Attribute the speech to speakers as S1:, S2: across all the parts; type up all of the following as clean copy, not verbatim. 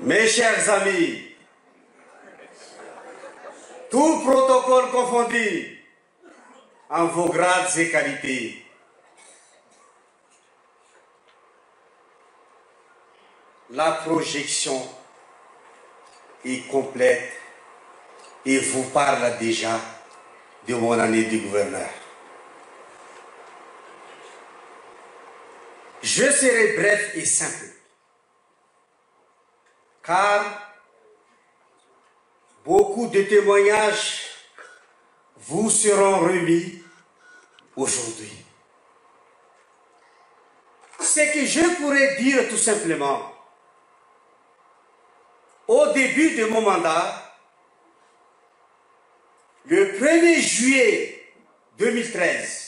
S1: Mes chers amis, tout protocole confondu, en vos grades et qualités, la projection est complète et vous parle déjà de mon année de gouverneur. Je serai bref et simple, car beaucoup de témoignages vous seront remis aujourd'hui. Ce que je pourrais dire tout simplement, au début de mon mandat, le 1er juillet 2013,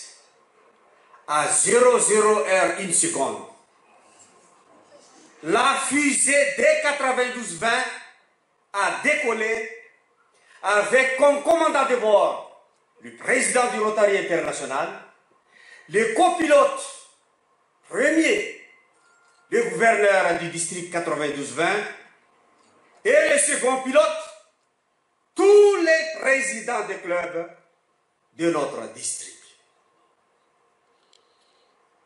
S1: à 00h01 seconde, la fusée D92-20 a décollé avec comme commandant de bord le président du Rotary International, le copilote premier, le gouverneur du district 92-20 et le second pilote, tous les présidents des clubs de notre district.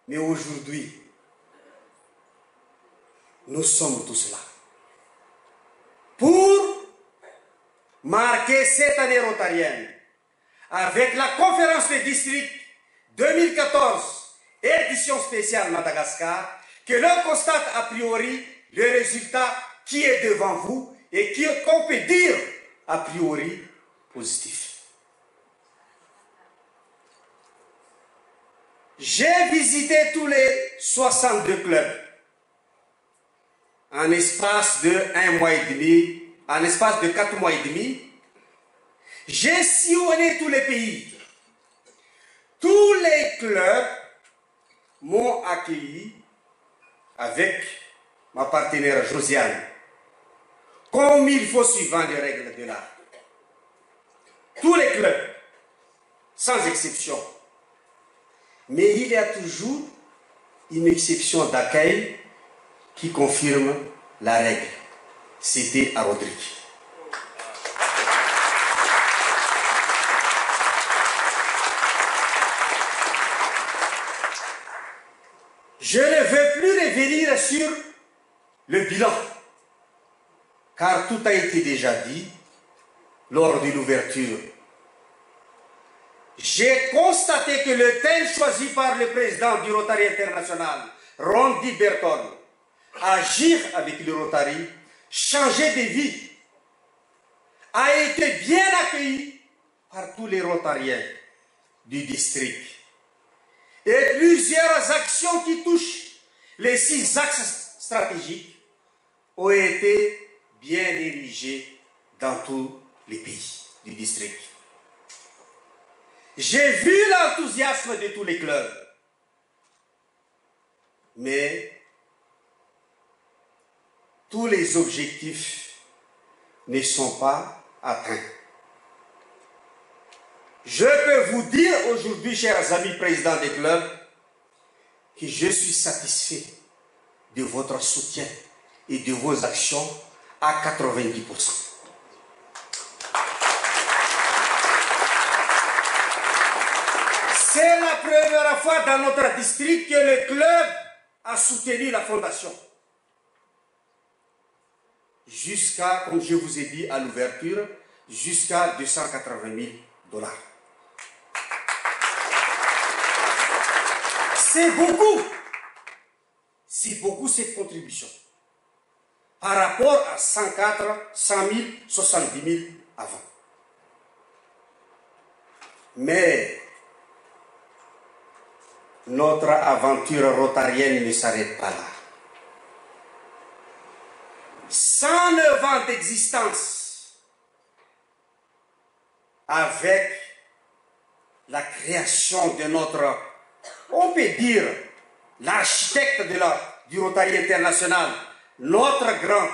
S1: Mais aujourd'hui, nous sommes tous là pour marquer cette année rotarienne avec la conférence des districts 2014, édition spéciale Madagascar, que l'on constate a priori le résultat qui est devant vous et qu'on peut dire a priori positif. J'ai visité tous les 62 clubs en espace de 1 mois et demi, en espace de 4 mois et demi. J'ai sillonné tous les pays. Tous les clubs m'ont accueilli avec ma partenaire Josiane, comme il faut suivant les règles de l'art. Tous les clubs, sans exception. Mais il y a toujours une exception d'accueil qui confirme la règle. C'était à Rodrigue. Je ne veux plus revenir sur le bilan, car tout a été déjà dit lors de l'ouverture. J'ai constaté que le thème choisi par le président du Rotary International, Randy Burton, agir avec le Rotary, changer de vie, a été bien accueilli par tous les Rotariens du district. Et plusieurs actions qui touchent les 6 axes stratégiques ont été bien dirigées dans tous les pays du district. J'ai vu l'enthousiasme de tous les clubs, mais tous les objectifs ne sont pas atteints. Je peux vous dire aujourd'hui, chers amis présidents des clubs, que je suis satisfait de votre soutien et de vos actions à 90%. C'est la première fois dans notre district que le club a soutenu la fondation. Jusqu'à, comme je vous ai dit à l'ouverture, jusqu'à 280 000 $. C'est beaucoup. C'est beaucoup cette contribution. Par rapport à 104, 100 000, 70 000 avant. Mais notre aventure rotarienne ne s'arrête pas là. 109 ans d'existence avec la création de notre, on peut dire, l'architecte du Rotary International, notre grand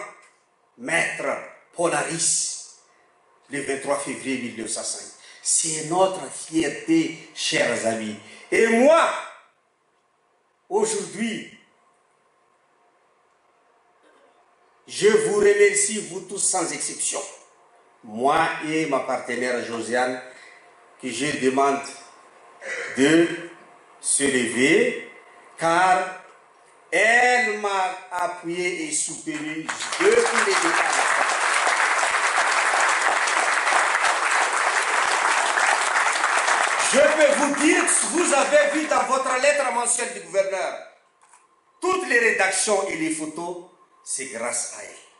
S1: maître Polaris, le 23 février 1905. C'est notre fierté, chers amis. Et moi, aujourd'hui, Je vous remercie, vous tous sans exception. Moi et ma partenaire Josiane, que je demande de se lever, car elle m'a appuyé et soutenu depuis le départ. Je peux vous dire, vous avez vu dans votre lettre mensuelle du gouverneur, toutes les rédactions et les photos, c'est grâce à elle.